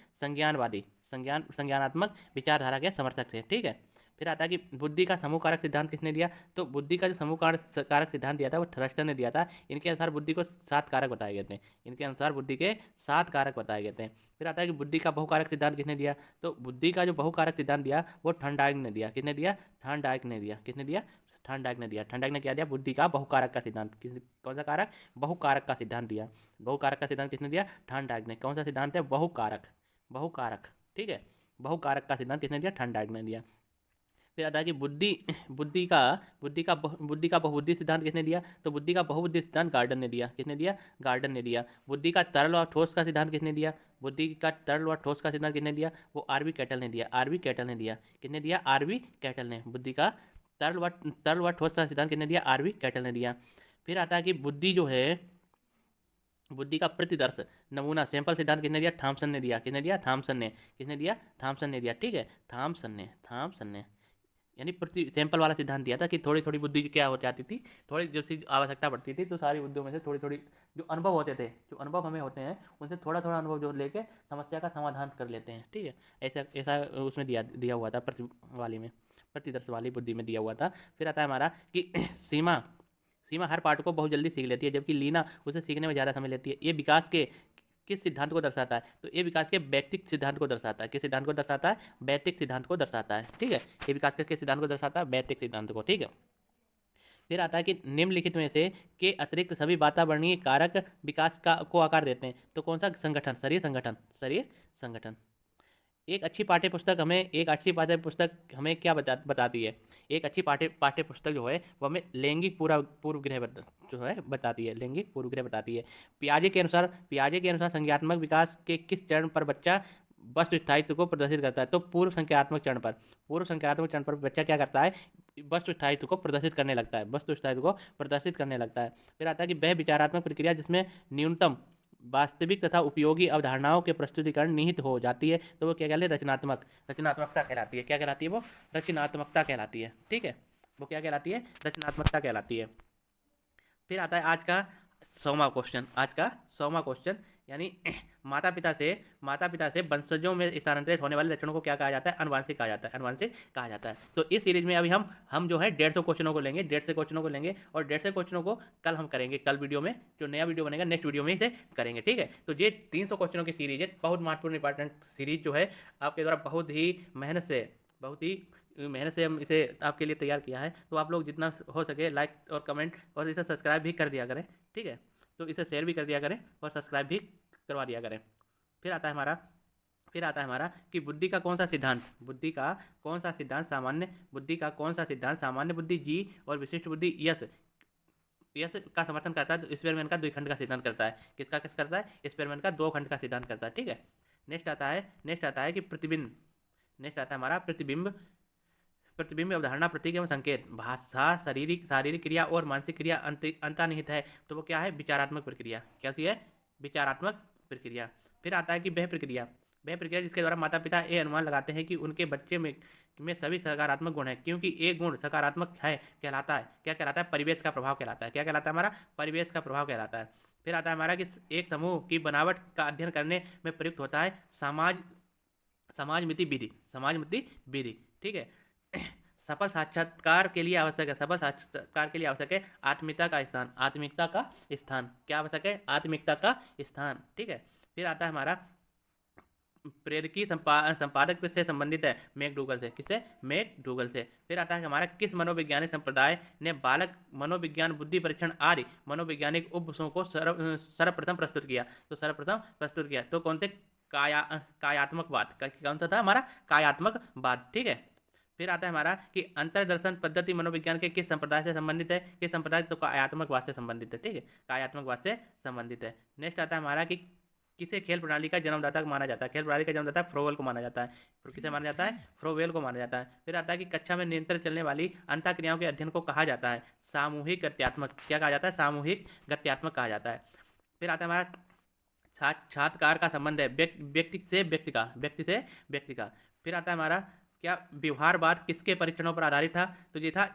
संज्ञानात्मक विचारधारा के समर्थक थे, ठीक है। फिर आता है कि बुद्धि का समूह कारक सिद्धांत किसने दिया? तो बुद्धि का जो समूह कारक सिद्धांत दिया था वो थ्रस्टर ने दिया था। इनके अनुसार बुद्धि को 7 कारक बताए गए थे। इनके अनुसार बुद्धि के 7 कारक बताए गए थे। फिर आता है कि बुद्धि का बहुकारक सिद्धांत किसने दिया? तो बुद्धि का जो बहुकारक सिद्धांत दिया वो थॉर्नडाइक ने दिया। किसने दिया? थॉर्नडाइक ने दिया। किसने दिया? थॉर्नडाइक ने दिया। थॉर्नडाइक ने क्या दिया? बुद्धि का बहुकारक का सिद्धांत। कौन सा कारक? बहुकारक का सिद्धांत दिया। बहुकारक का सिद्धांत किसने दिया? थॉर्नडाइक ने। कौन सा सिद्धांत है? बहुकारक। बहुकारक, ठीक है। बहुकारक का सिद्धांत किसने दिया? थॉर्नडाइक ने दिया। फिर आता है कि बुद्धि का बहुबुद्धि सिद्धांत किसने दिया? तो बुद्धि का बहुबुद्धि सिद्धांत गार्डन ने दिया। किसने दिया? गार्डन ने दिया। बुद्धि का तरल और ठोस का सिद्धांत किसने दिया? बुद्धि का तरल और ठोस का सिद्धांत किसने दिया? वो आरबी कैटल ने दिया। आरबी कैटल ने दिया। किसने दिया? आरबी कैटल ने। बुद्धि का तरल व ठोस का सिद्धांत किसने दिया? आरबी कैटल ने दिया। फिर आता है कि बुद्धि का प्रतिदर्श नमूना सैंपल सिद्धांत किसने दिया? थॉमसन ने दिया। किसने दिया? थॉमसन ने। किसने दिया? थॉमसन ने दिया, ठीक है। थॉमसन ने यानी प्रति सैंपल वाला सिद्धांत दिया था कि थोड़ी थोड़ी बुद्धि क्या हो जाती थी, थोड़ी जो चीज़ आवश्यकता पड़ती थी तो सारी बुद्धियों में से थोड़ी थोड़ी जो अनुभव होते थे, जो अनुभव हमें होते हैं उनसे थोड़ा थोड़ा अनुभव जो लेके समस्या का समाधान कर लेते हैं, ठीक है। ऐसा ऐसा उसमें दिया दिया हुआ था प्रतिदर्श वाली बुद्धि में दिया हुआ था। फिर आता है हमारा कि सीमा सीमा हर पाठ को बहुत जल्दी सीख लेती है जबकि लीना उसे सीखने में ज़्यादा समय लेती है। ये विकास के किस सिद्धांत को दर्शाता है? तो ये विकास के व्यक्तिक सिद्धांत को दर्शाता है। किस सिद्धांत को दर्शाता है? व्यक्तिक सिद्धांत को दर्शाता है, ठीक है। ये विकास के किस सिद्धांत को दर्शाता है? व्यक्तिक सिद्धांत को, ठीक है। फिर आता है कि निम्नलिखित में से के अतिरिक्त सभी वातावरणीय कारक विकास का को आकार देते हैं। तो कौन सा संगठन? शरीर संगठन। एक अच्छी पाठ्य पुस्तक हमें क्या बताती है? एक अच्छी पाठ्य पुस्तक जो है वो हमें लैंगिक पूर्वग्रह जो है बताती है। लैंगिक पूर्वग्रह बताती है। पियाजे के अनुसार संज्ञानात्मक विकास के किस चरण पर बच्चा वस्तु स्थायित्व को प्रदर्शित करता है? तो पूर्व संख्यात्मक चरण पर बच्चा क्या करता है? वस्तु स्थायित्व को प्रदर्शित करने लगता है। फिर आता है कि वह विचारात्मक प्रक्रिया जिसमें न्यूनतम वास्तविक तथा उपयोगी अवधारणाओं के प्रस्तुतिकरण निहित हो जाती है तो वो क्या कहलाती है? रचनात्मकता कहलाती है। क्या कहलाती है वो? रचनात्मकता कहलाती है, ठीक है। वो क्या कहलाती है? रचनात्मकता कहलाती है। फिर आता है आज का 100वां क्वेश्चन यानी माता पिता से वंशजों में स्थानांतरित होने वाले लक्षणों को क्या कहा जाता है? अनुवांशिक कहा जाता है। तो इस सीरीज में अभी हम जो है 150 क्वेश्चनों को लेंगे। 150 क्वेश्चनों को लेंगे और 150 क्वेश्चनों को कल हम करेंगे। कल वीडियो में जो नया वीडियो बनेगा नेक्स्ट वीडियो में इसे करेंगे, ठीक है। तो ये 300 क्वेश्चनों की सीरीज है। बहुत महत्वपूर्ण इंपॉर्टेंट सीरीज जो है आपके द्वारा बहुत ही मेहनत से हम इसे आपके लिए तैयार किया है। तो आप लोग जितना हो सके लाइक और कमेंट और इसे सब्सक्राइब भी कर दिया करें, ठीक है। तो इसे शेयर भी कर दिया करें और सब्सक्राइब भी करवा दिया करें। फिर आता है हमारा कि बुद्धि का कौन सा सिद्धांत सामान्य बुद्धि जी और विशिष्ट बुद्धि यस का समर्थन करता है? तो स्पेरमैन का द्विखंड का सिद्धांत करता है। किसका करता है? स्पेरमैन का 2 खंड का सिद्धांत करता है, ठीक है। नेक्स्ट आता है कि प्रतिबिंब। नेक्स्ट आता है हमारा प्रतिबिंब अवधारणा प्रतीक एवं संकेत भाषा शारीरिक क्रिया और मानसिक क्रिया अंतर्निहित है। तो वो क्या है? विचारात्मक प्रक्रिया। कैसी है? विचारात्मक प्रक्रिया। फिर आता है कि वह प्रक्रिया वह प्रक्रिया जिसके द्वारा माता पिता ये अनुमान लगाते हैं कि उनके बच्चे में सभी सकारात्मक गुण हैं, क्योंकि एक गुण सकारात्मक है कहलाता है, क्या कहलाता है, परिवेश का प्रभाव कहलाता है। क्या कहलाता है हमारा, परिवेश का प्रभाव कहलाता है। फिर आता है हमारा कि एक समूह की बनावट का अध्ययन करने में प्रयुक्त होता है समाजमिति विधि, समाजमिति विधि, ठीक है। सफल साक्षात्कार के लिए आवश्यक है, सफल साक्षात्कार के लिए आवश्यक है आत्मिकता का स्थान, आत्मिकता का स्थान, क्या आवश्यक है, आत्मिकता का स्थान, ठीक है। फिर आता है हमारा प्रेरकी संपादक से संबंधित है मैकडूगल से, किससे, मैकडूगल से। फिर आता है हमारा किस मनोवैज्ञानिक संप्रदाय ने बालक मनोविज्ञान, बुद्धि परीक्षण आदि मनोवैज्ञानिक उपविषयों को सर्वप्रथम प्रस्तुत किया, तो सर्वप्रथम प्रस्तुत किया तो कौन थे, कायात्मकवाद, कौन सा था हमारा, कायात्मकवाद, ठीक है। फिर आता है हमारा कि अंतर्दर्शन पद्धति मनोविज्ञान के किस संप्रदाय से संबंधित है, किस संप्रदाय, तो कायात्मकवाद से संबंधित है, ठीक है, कायात्मकवाद से संबंधित है। नेक्स्ट आता है हमारा कि किसे खेल प्रणाली का जन्मदाता माना जाता है, खेल प्रणाली का जन्मदाता फ्रोवेल को माना जाता है, किसे माना जाता है, फ्रोवेल को माना जाता है। फिर आता है कि कक्षा में निरंतर चलने वाली अंतःक्रियाओं के अध्ययन को कहा जाता है सामूहिक गत्यात्मक, क्या कहा जाता है, सामूहिक गत्यात्मक कहा जाता है। फिर आता है हमारा साक्षात्कार का संबंध है व्यक्ति से व्यक्ति का, व्यक्ति से व्यक्ति का। फिर आता है हमारा क्या व्यवहारवाद किसके परीक्षणों पर आधारित था, तो ये था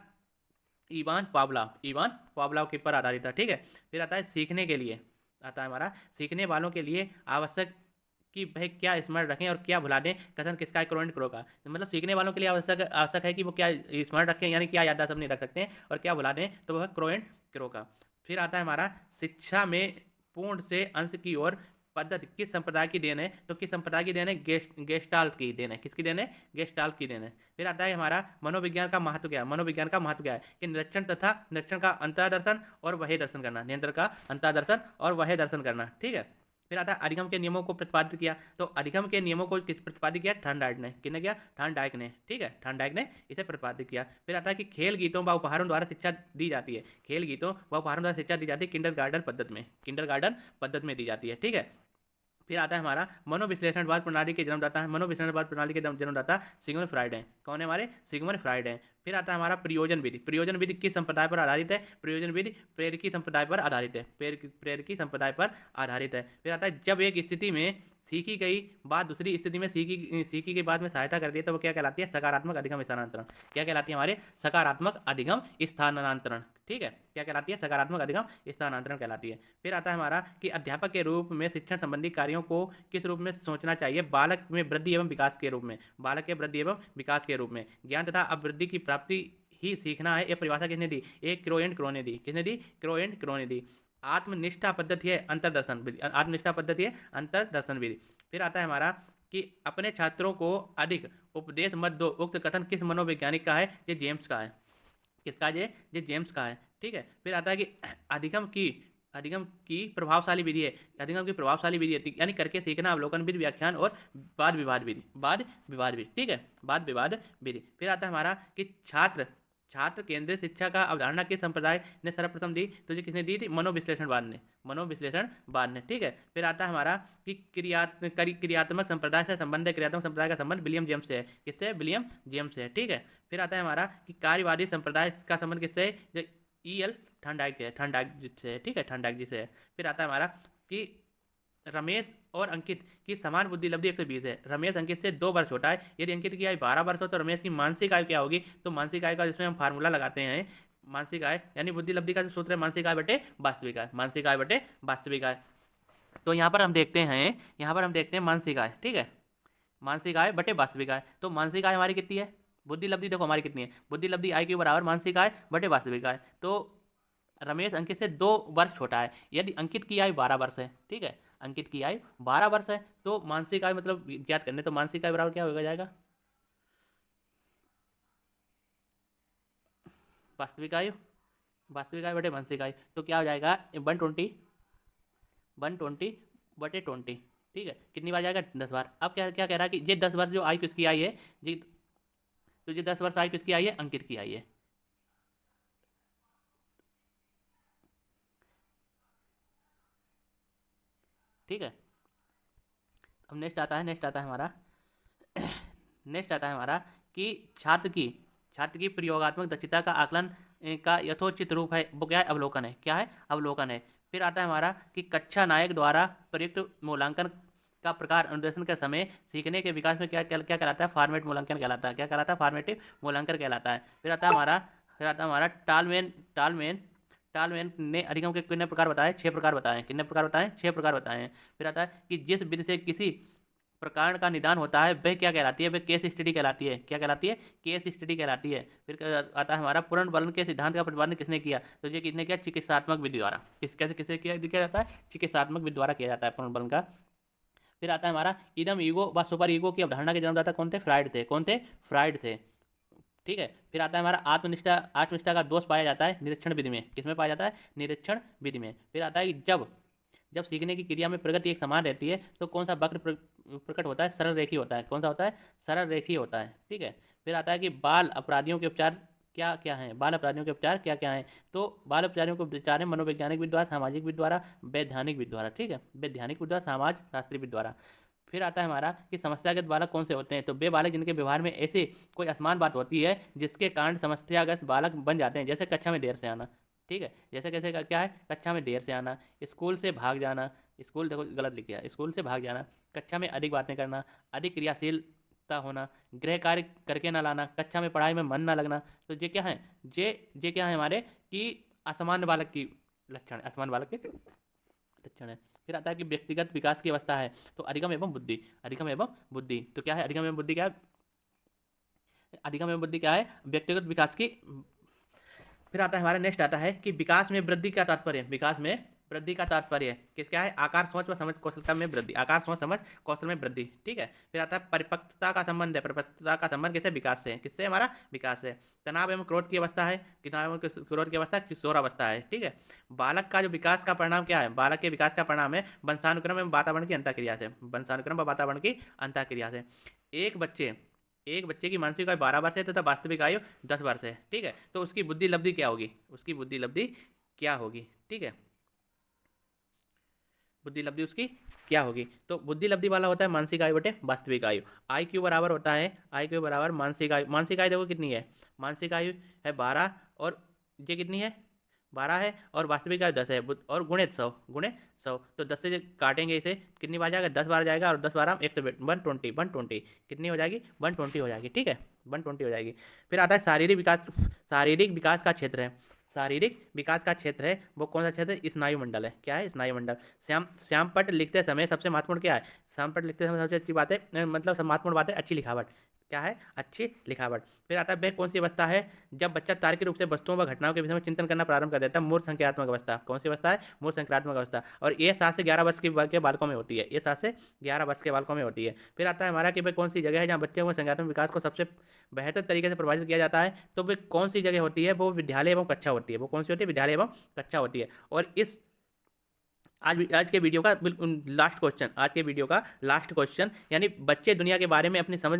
इवान पावलाव के पर आधारित था, ठीक है। फिर आता है सीखने के लिए, आता है हमारा सीखने वालों के लिए आवश्यक कि वह क्या स्मरण रखें और क्या भुला दें, कथन किसका है, क्रोएंट क्रो का। मतलब सीखने वालों के लिए आवश्यक है कि वो क्या स्मरण रखें, यानी क्या याददाश्त अपनी रख सकते हैं, और क्या भुला दें, तो वह क्रोएंट क्रो का। फिर आता है हमारा शिक्षा में पूर्ण से अंश की ओर पद्धति किस संप्रदाय की देन है, तो किस संप्रदाय की देन है, गेस्टाल्ट की देन है, किसकी देन है, गेस्टाल्ट की देन है। फिर आता है हमारा मनोविज्ञान का महत्व क्या है, मनोविज्ञान का महत्व क्या है, कि निरीक्षण का अंतर्दर्शन और वही दर्शन करना, नियंत्रण का अंतर्दर्शन और वही दर्शन करना, ठीक है। फिर आता है अधिगम के नियमों को प्रतिपादित किया, तो अधिगम के नियमों को किस प्रतिपादित किया, थॉर्नडाइक ने, किसने किया, थॉर्नडाइक ने, ठीक है, थॉर्नडाइक ने इसे प्रतिपादित किया। फिर आता है कि खेल गीतों व उपहारों द्वारा शिक्षा दी जाती है, खेल गीतों व उपहारों द्वारा शिक्षा दी जाती है किंडरगार्टन पद्धति में, किंडरगार्टन पद्धति में दी जाती है, ठीक है। फिर आता है हमारा मनोविश्लेषणवाद प्रणाली के जन्मदाता है, मनोविश्लेषणवाद प्रणाली के जन्मदाता सिगमंड फ्राइड हैं, कौन है हमारे, सिगमंड फ्राइड हैं। फिर आता है हमारा प्रयोजन विधि, प्रयोजन विधि किस संप्रदाय पर आधारित है, प्रयोजन विधि प्रेरकी संप्रदाय पर आधारित है, प्रेरकी संप्रदाय पर आधारित है। फिर आता है जब एक स्थिति में सीखी गई बात दूसरी स्थिति में सीखी गई बात में सहायता करती है, तो वो क्या कहलाती है, सकारात्मक अधिगम स्थानांतरण, क्या कहलाती है हमारे, सकारात्मक अधिगम स्थानांतरण, ठीक है, क्या कहलाती है, सकारात्मक अधिगम स्थानांतरण कहलाती है। फिर आता है हमारा कि अध्यापक के रूप में शिक्षण संबंधी कार्यों को किस रूप में सोचना चाहिए, बालक में वृद्धि एवं विकास के रूप में, बालक के वृद्धि एवं विकास के रूप में, ज्ञान तथा अभिवृद्धि की प्राप्ति ही सीखना है, यह परिभाषा किसने दी, एक क्रो एंड क्रो ने दी, किसने दी, क्रो एंड क्रो ने दी। आत्मनिष्ठा पद्धति है अंतर्दर्शन विधि, आत्मनिष्ठा पद्धति है अंतर्दर्शन विधि। फिर आता है हमारा कि अपने छात्रों को अधिक उपदेश मत दो, उक्त कथन किस मनोवैज्ञानिक का है, ये जेम्स का है, किसका, ये जेम्स का है, ठीक है। फिर आता है कि अधिगम की प्रभावशाली विधि है, अधिगम की प्रभावशाली विधि है, यानी करके सीखना, अवलोकन विधि, व्याख्यान और वाद विवाद विधि, वाद विवाद विधि, ठीक है, वाद विवाद विधि। फिर आता है हमारा कि छात्र केंद्रित शिक्षा का अवधारणा किस संप्रदाय ने सर्वप्रथम दी, तो ये किसने दी थी, मनोविश्लेषणवाद ने, मनोविश्लेषणवाद ने, ठीक है। फिर आता है हमारा कि क्रियात्मक संप्रदाय से संबंध है, क्रियात्मक संप्रदाय का संबंध विलियम जेम्स से है, किससे, विलियम जेम्स से है, ठीक है। फिर आता है हमारा कि कार्यवादी संप्रदाय का संबंध किससे है, E.L. थॉर्नडाइक से, थॉर्नडाइक से है, ठीक है, थॉर्नडाइक जी से है। फिर आता है हमारा कि रमेश और अंकित की समान बुद्धि लब्धि 120 है, रमेश अंकित से 2 वर्ष छोटा है, यदि अंकित की आयु 12 वर्ष हो तो रमेश की मानसिक आयु क्या होगी, तो मानसिक आयु का जिसमें हम फार्मूला लगाते हैं, मानसिक आय यानी बुद्धि लब्धि का जो सूत्र है, मानसिक आय बटे वास्तविक आय, मानसिक आय बटे वास्तविक आय। तो यहाँ पर हम देखते हैं मानसिक आय, ठीक है, मानसिक आय बटे वास्तविक आय। तो मानसिक आय हमारी कितनी है, बुद्धि लब्धि देखो हमारी कितनी है, बुद्धि लब्धि आय के बराबर मानसिक आय बटे वास्तविक आय। तो रमेश अंकित से 2 वर्ष छोटा है, यदि अंकित की आयु 12 वर्ष है, ठीक है, अंकित की आयु 12 वर्ष है, तो मानसिक आयु मतलब ज्ञात करने, तो मानसिक आयु बराबर क्या होगा जाएगा, वास्तविक आयु बटे मानसिक आयु, तो क्या हो जाएगा 120 बटे 20, ठीक है, कितनी बार जाएगा, 10 बार। अब क्या क्या कह रहा है कि ये 10 वर्ष जो आयु किसकी आई है जी, तो ये 10 वर्ष आयु किसकी आई है, अंकित की आई है, ठीक है। अब नेक्स्ट आता है हमारा कि छात्र की प्रयोगात्मक दक्षता का आकलन का यथोचित रूप है, वो क्या है, अवलोकन है, क्या है, अवलोकन है। फिर आता है हमारा कि कक्षा नायक द्वारा प्रयुक्त मूल्यांकन का प्रकार अनुदेशन के समय सीखने के विकास में क्या क्या क्या कहलाता है? फॉर्मेट मूल्यांकन कहलाता है। क्या कहलाता है? फॉर्मेटिव मूल्यांकन कहलाता है। फिर आता है हमारा टालमेन टालमेन टालमेन ने अधिगम के कितने प्रकार बताए? 6 प्रकार बताए। कितने प्रकार बताए? 6 प्रकार बताए हैं। फिर आता है कि जिस विधि से किसी प्रकार का निदान होता है वह क्या कहलाती है? वह केस स्टडी कहलाती है। क्या कहलाती है? केस स्टडी कहलाती है। फिर आता है हमारा पुनर्वलन के सिद्धांत का प्रतिपादन किसने किया? तो ये किसने किया? चिकित्सात्मक विधि द्वारा। कैसे किसे किया जाता है? चिकित्सात्मक विधि द्वारा किया जाता है पुनर्वलन का। फिर आता है हमारा इदम ईगो व सुपर ईगो की अवधारणा के जन्मदाता कौन थे? फ्राइड थे। कौन थे? फ्राइड थे। ठीक है। फिर आता है हमारा आत्मनिष्ठा का दोष पाया जाता है निरीक्षण विधि में। किसमें पाया जाता है? निरीक्षण विधि में। फिर आता है कि जब जब सीखने की क्रिया में प्रगति एक समान रहती है तो कौन सा वक्र प्रकट होता है? सरल रेखी होता है। कौन सा होता है? सरल रेखी होता है। ठीक है। फिर आता है कि बाल अपराधियों के उपचार क्या क्या हैं? बाल अपराधियों के उपचार क्या क्या हैं? तो बाल अपराधियों को उपचार है मनोवैज्ञानिक विधि द्वारा, सामाजिक विधि द्वारा, वैधानिक विधि द्वारा। ठीक है। वैधानिक विधि द्वारा, समाज शास्त्री विधि द्वारा। फिर आता है हमारा कि समस्यागत बालक कौन से होते हैं? तो वे बालक जिनके व्यवहार में ऐसी कोई असमान बात होती है जिसके कारण समस्याग्रस्त बालक बन जाते हैं। जैसे कक्षा में देर से आना। ठीक है। जैसे कैसे क्या है? कक्षा में देर से आना, स्कूल से भाग जाना, स्कूल देखो गलत लिख गया, स्कूल से भाग जाना, कक्षा में अधिक बातें करना, अधिक क्रियाशीलता होना, गृह कार्य करके ना लाना, कक्षा में पढ़ाई में मन ना लगना। तो ये क्या है? ये क्या है हमारे कि असामान्य बालक की लक्षण, असामान्य बालक के लक्षण है। फिर आता है कि व्यक्तिगत विकास की अवस्था है तो अधिगम एवं बुद्धि। अधिगम एवं बुद्धि तो क्या है? अधिगम एवं बुद्धि क्या है? अधिगम एवं बुद्धि क्या है? व्यक्तिगत विकास की। फिर आता है हमारा नेक्स्ट आता है कि विकास में वृद्धि का तात्पर्य, विकास में वृद्धि का तात्पर्य किस क्या है? आकार सोच व समझ कौशलता में वृद्धि, आकार सोच समझ कौशल में वृद्धि। ठीक है। फिर आता है परिपक्वता का संबंध है, परिपक्वता का संबंध किससे? विकास से। किससे? हमारा विकास है। तनाव एवं क्रोध की अवस्था है, तनाव एवं क्रोध की अवस्था किशोरावस्था है। ठीक है। बालक का जो विकास का परिणाम क्या है? बालक के विकास का परिणाम है वंशानुक्रम एवं वातावरण की अंतःक्रिया से, वंशानुक्रम व वातावरण की अंतःक्रिया से। एक बच्चे की मानसिक आयु 12 वर्ष है तथा वास्तविक आयु 10 वर्ष है। ठीक है। तो उसकी बुद्धि लब्धि क्या होगी? उसकी बुद्धि लब्धि क्या होगी? ठीक है। बुद्धि लब्धि उसकी क्या होगी? तो बुद्धि लब्धि वाला होता है मानसिक आयु बटे वास्तविक आयु। आई क्यू बराबर होता है, आई क्यू बराबर मानसिक आयु। मानसिक आयु देखो कितनी है? मानसिक आयु है 12 और ये कितनी है? 12 है और वास्तविक आयु 10 है और गुणे 100, गुणे 100। तो 10 से काटेंगे इसे कितनी बार जाएगा? 10 बार जाएगा और 10 बार 120 कितनी हो जाएगी? 120 हो जाएगी। ठीक है। 120 हो जाएगी। फिर आता है शारीरिक विकास, शारीरिक विकास का क्षेत्र है, शारीरिक विकास का क्षेत्र है वो कौन सा क्षेत्र है? स्नायु मंडल है। क्या है? स्नायु मंडल। श्यामपट्ट लिखते समय सबसे महत्वपूर्ण क्या है? श्यामपट्ट लिखते समय सबसे अच्छी बात है मतलब सब महत्वपूर्ण बात है अच्छी लिखावट। क्या है? अच्छी लिखावट। फिर आता है वह कौन सी अवस्था है जब बच्चा तार्किक रूप से वस्तुओं व घटनाओं के विषय में चिंतन करना प्रारंभ कर देता है? मूर्त संख्यात्मक अवस्था। कौन सी अवस्था है? मूर्त संख्यात्मक अवस्था। और ये 7 से 11 वर्ष के बालकों में होती है, ये 7 से 11 वर्ष के बालकों में होती है। फिर आता है हमारा कि वह कौन सी जगह है जहाँ बच्चे को संज्ञानात्मक विकास को सबसे बेहतर तरीके से प्रभावित किया जाता है? तो वह कौन सी जगह होती है? वो विद्यालय एवं कक्षा होती है। वो कौन सी होती है? विद्यालय एवं कक्षा होती है। और इस आज के वीडियो का बिल्कुल लास्ट क्वेश्चन, आज के वीडियो का लास्ट क्वेश्चन, यानी बच्चे दुनिया के बारे में अपनी समझ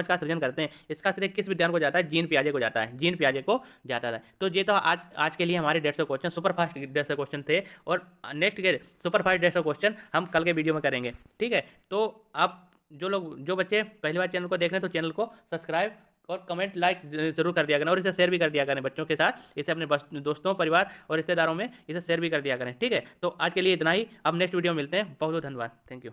का सृजन करते हैं, इसका श्रेय किस विद्वान को जाता है? जीन पियाजे को जाता है, जीन पियाजे को जाता है। तो ये तो आज के लिए हमारे 150 क्वेश्चन, सुपर फास्ट 150 क्वेश्चन थे और नेक्स्ट के सुपर फास्ट 150 क्वेश्चन हम कल के वीडियो में करेंगे। ठीक है। तो आप जो बच्चे पहली बार चैनल को देख रहे हैं तो चैनल को सब्सक्राइब और कमेंट लाइक जरूर कर दिया करें और इसे शेयर भी कर दिया करें बच्चों के साथ, इसे अपने दोस्तों परिवार और रिश्तेदारों में इसे शेयर भी कर दिया करें। ठीक है। तो आज के लिए इतना ही, अब नेक्स्ट वीडियो में मिलते हैं। बहुत बहुत धन्यवाद। Thank you.